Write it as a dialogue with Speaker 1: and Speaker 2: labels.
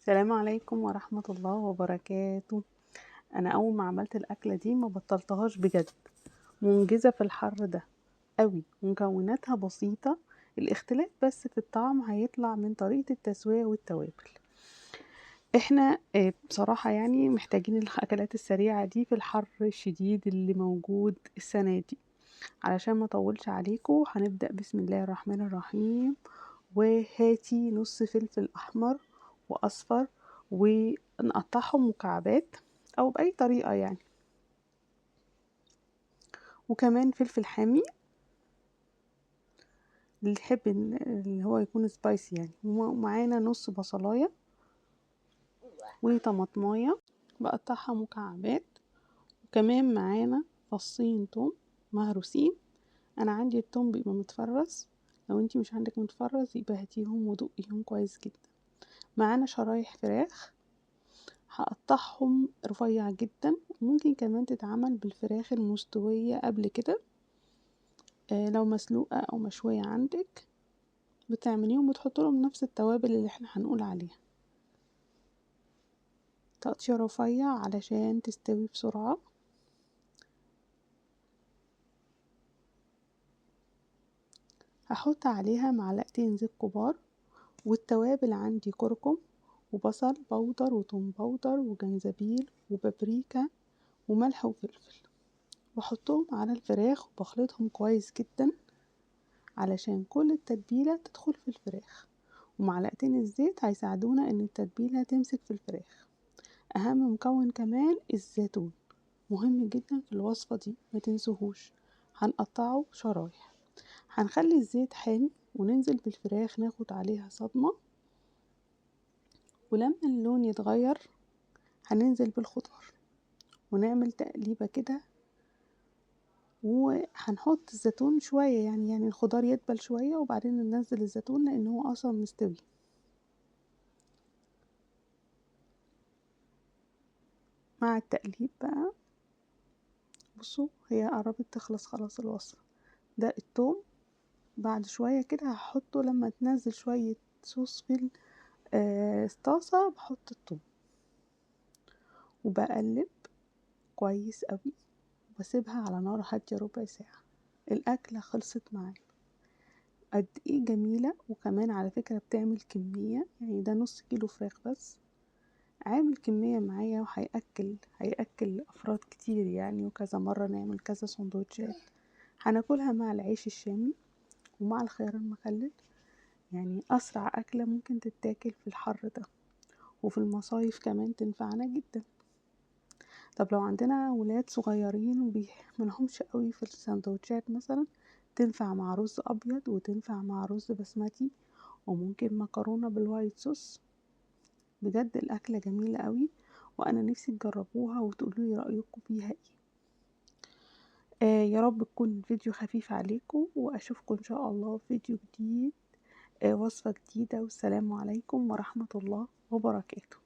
Speaker 1: السلام عليكم ورحمة الله وبركاته. أنا أول ما عملت الأكلة دي ما بطلتهاش بجد. منجزة في الحر ده قوي، ومكوناتها بسيطة. الاختلاف بس في الطعم هيطلع من طريقة التسوية والتوابل. احنا بصراحة يعني محتاجين الأكلات السريعة دي في الحر الشديد اللي موجود السنة دي. علشان ما اطولش عليكم هنبدأ بسم الله الرحمن الرحيم. وهاتي نص فلفل احمر واصفر ونقطعهم مكعبات او باي طريقة يعني، وكمان فلفل حامي اللي يحب اللي هو يكون سبايسي يعني، ومعانا نص بصلاية وطماطماية بقطعها مكعبات، وكمان معانا فصين توم مهروسين. انا عندي التوم بيبقى متفرز، لو انتي مش عندك متفرز يبقى هاتيهم ودقيهم كويس جدا. معانا شرايح فراخ هقطعهم رفيع جدا، ممكن كمان تتعمل بالفراخ المستوية قبل كده. لو مسلوقة او مشوية عندك بتعمليهم وتحط لهم نفس التوابل اللي احنا هنقول عليها. تقطيع رفيع علشان تستوي بسرعة. هحط عليها معلقتين زيت كبار، والتوابل عندي كركم وبصل بودر وتوم بودر وجنزبيل وبابريكا وملح وفلفل، بحطهم على الفراخ وبخلطهم كويس جدا علشان كل التتبيلة تدخل في الفراخ، ومعلقتين الزيت هيساعدونا ان التتبيلة تمسك في الفراخ. اهم مكون كمان الزيتون، مهم جدا في الوصفة دي ما تنسوهوش. هنقطعه شرايح، هنخلي الزيت حامي وننزل بالفراخ ناخد عليها صدمة، ولما اللون يتغير هننزل بالخضار ونعمل تقليبة كده، وهنحط الزيتون شوية يعني الخضار يدبل شوية وبعدين ننزل الزيتون لان هو اصلا مستوي. مع التقليب بقى بصوا هي قربت تخلص خلاص الوصفة. ده التوم، بعد شوية كده هحطه لما تنزل شوية صوص في الطاسة، بحط التوم وبقلب كويس قوي وبسيبها على نار هادية ربع ساعة. الأكلة خلصت معانا. قد ايه جميلة، وكمان على فكرة بتعمل كمية، يعني ده نص كيلو فراخ بس عامل كمية معايا، هيأكل أفراد كتير يعني، وكذا مرة نعمل كذا سندوتشات. هناكلها مع العيش الشامي ومع الخيار المخلل، يعني أسرع أكلة ممكن تتاكل في الحر ده، وفي المصايف كمان تنفعنا جدا. طب لو عندنا ولاد صغيرين وملهمش قوي في السندوتشات مثلا، تنفع مع رز أبيض وتنفع مع رز بسمتي، وممكن مكرونة بالوايت صوص. بجد الأكلة جميلة قوي، وأنا نفسي تجربوها وتقولولي رأيكم فيها ايه. يا رب تكون الفيديو خفيف عليكم، وأشوفكم إن شاء الله في فيديو جديد، وصفة جديدة، والسلام عليكم ورحمة الله وبركاته.